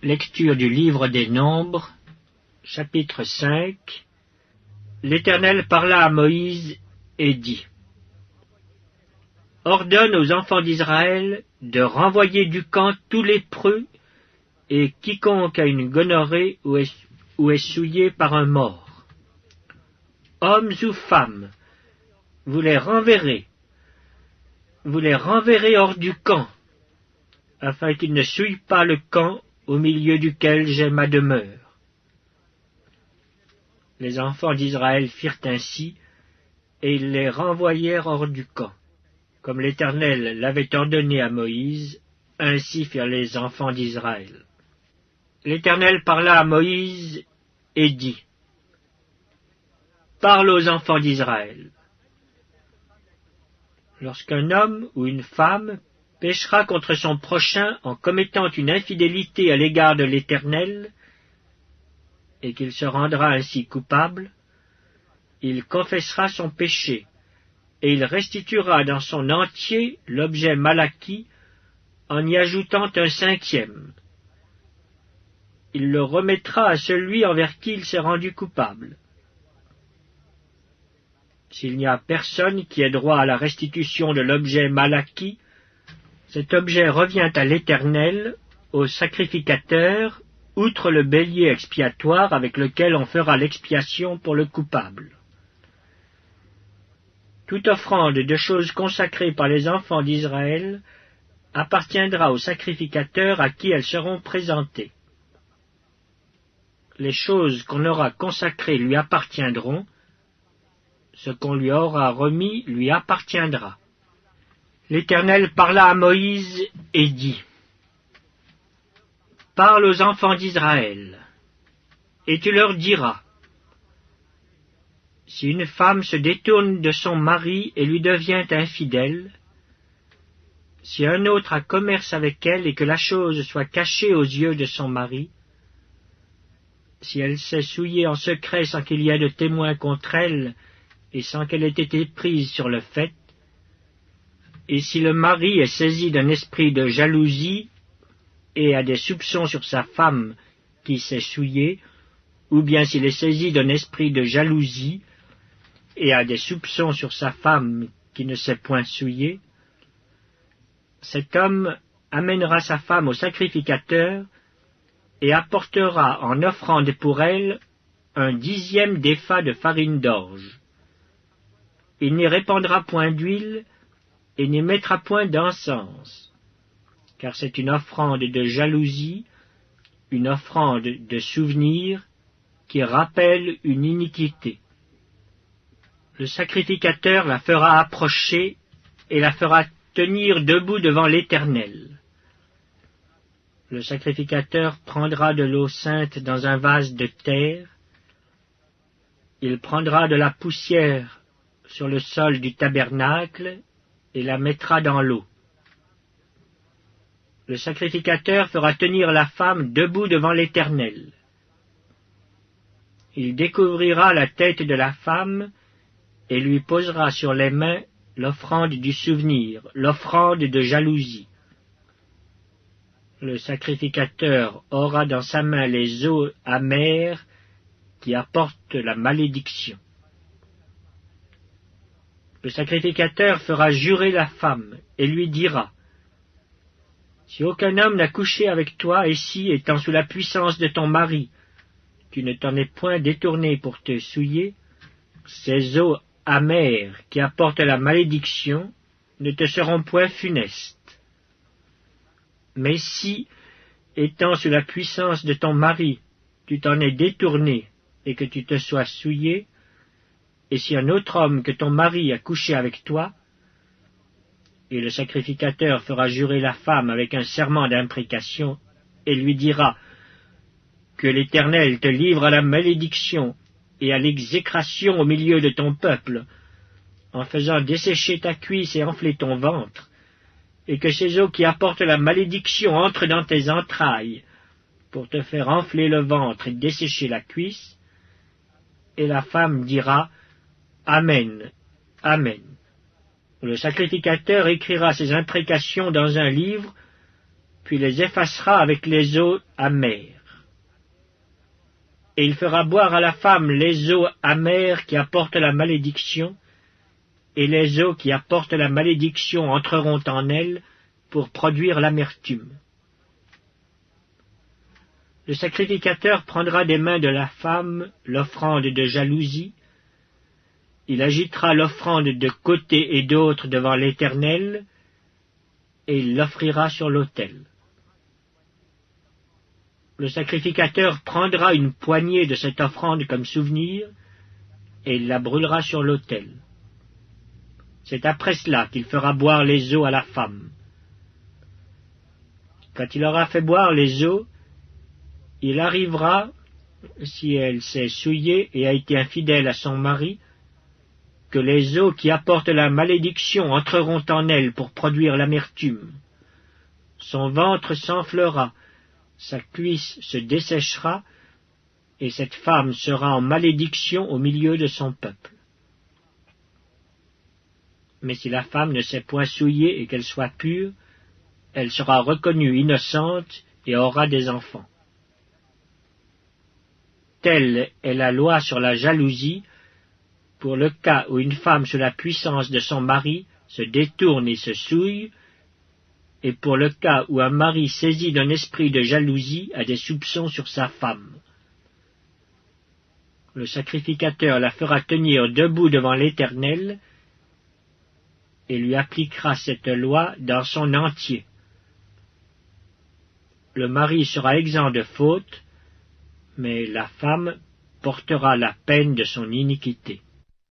Lecture du livre des Nombres, chapitre 5. L'Éternel parla à Moïse et dit: Ordonne aux enfants d'Israël de renvoyer du camp tous lépreux et quiconque a une gonorrhée ou est souillé par un mort. Hommes ou femmes, vous les renverrez hors du camp, afin qu'ils ne souillent pas le camp au milieu duquel j'ai ma demeure. Les enfants d'Israël firent ainsi, et ils les renvoyèrent hors du camp. Comme l'Éternel l'avait ordonné à Moïse, ainsi firent les enfants d'Israël. L'Éternel parla à Moïse et dit: Parle aux enfants d'Israël. Lorsqu'un homme ou une femme péchera contre son prochain en commettant une infidélité à l'égard de l'Éternel, et qu'il se rendra ainsi coupable, il confessera son péché, et il restituera dans son entier l'objet mal acquis, en y ajoutant un cinquième. Il le remettra à celui envers qui il s'est rendu coupable. S'il n'y a personne qui ait droit à la restitution de l'objet mal acquis, cet objet revient à l'Éternel, au sacrificateur, outre le bélier expiatoire avec lequel on fera l'expiation pour le coupable. Toute offrande de choses consacrées par les enfants d'Israël appartiendra au sacrificateur à qui elles seront présentées. Les choses qu'on aura consacrées lui appartiendront, ce qu'on lui aura remis lui appartiendra. L'Éternel parla à Moïse et dit: Parle aux enfants d'Israël, et tu leur diras: Si une femme se détourne de son mari et lui devient infidèle, si un autre a commerce avec elle et que la chose soit cachée aux yeux de son mari, si elle s'est souillée en secret sans qu'il y ait de témoin contre elle et sans qu'elle ait été prise sur le fait, et si le mari est saisi d'un esprit de jalousie et a des soupçons sur sa femme qui s'est souillée, ou bien s'il est saisi d'un esprit de jalousie et a des soupçons sur sa femme qui ne s'est point souillée, cet homme amènera sa femme au sacrificateur et apportera en offrande pour elle un 10e d'épha de farine d'orge. Il n'y répandra point d'huile et n'y mettra point d'encens, car c'est une offrande de jalousie, une offrande de souvenir qui rappelle une iniquité. Le sacrificateur la fera approcher et la fera tenir debout devant l'Éternel. Le sacrificateur prendra de l'eau sainte dans un vase de terre. Il prendra de la poussière sur le sol du tabernacle et la mettra dans l'eau. Le sacrificateur fera tenir la femme debout devant l'Éternel. Il découvrira la tête de la femme et lui posera sur les mains l'offrande du souvenir, l'offrande de jalousie. Le sacrificateur aura dans sa main les eaux amères qui apportent la malédiction. Le sacrificateur fera jurer la femme et lui dira: Si aucun homme n'a couché avec toi, et si, étant sous la puissance de ton mari, tu ne t'en es point détourné pour te souiller, ces eaux amères qui apportent la malédiction ne te seront point funestes. Mais si, étant sous la puissance de ton mari, tu t'en es détourné et que tu te sois souillé, et si un autre homme que ton mari a couché avec toi, et le sacrificateur fera jurer la femme avec un serment d'imprécation, et lui dira: Que l'Éternel te livre à la malédiction et à l'exécration au milieu de ton peuple, en faisant dessécher ta cuisse et enfler ton ventre, et que ces eaux qui apportent la malédiction entrent dans tes entrailles, pour te faire enfler le ventre et dessécher la cuisse. Et la femme dira: Amen, Amen. Le sacrificateur écrira ces imprécations dans un livre, puis les effacera avec les eaux amères. Et il fera boire à la femme les eaux amères qui apportent la malédiction, et les eaux qui apportent la malédiction entreront en elle pour produire l'amertume. Le sacrificateur prendra des mains de la femme l'offrande de jalousie, il agitera l'offrande de côté et d'autre devant l'Éternel, et il l'offrira sur l'autel. Le sacrificateur prendra une poignée de cette offrande comme souvenir, et il la brûlera sur l'autel. C'est après cela qu'il fera boire les eaux à la femme. Quand il aura fait boire les eaux, il arrivera, si elle s'est souillée et a été infidèle à son mari, que les eaux qui apportent la malédiction entreront en elle pour produire l'amertume. Son ventre s'enflera, sa cuisse se desséchera, et cette femme sera en malédiction au milieu de son peuple. Mais si la femme ne s'est point souillée et qu'elle soit pure, elle sera reconnue innocente et aura des enfants. Telle est la loi sur la jalousie, pour le cas où une femme sous la puissance de son mari se détourne et se souille, et pour le cas où un mari saisi d'un esprit de jalousie a des soupçons sur sa femme. Le sacrificateur la fera tenir debout devant l'Éternel et lui appliquera cette loi dans son entier. Le mari sera exempt de faute, mais la femme portera la peine de son iniquité.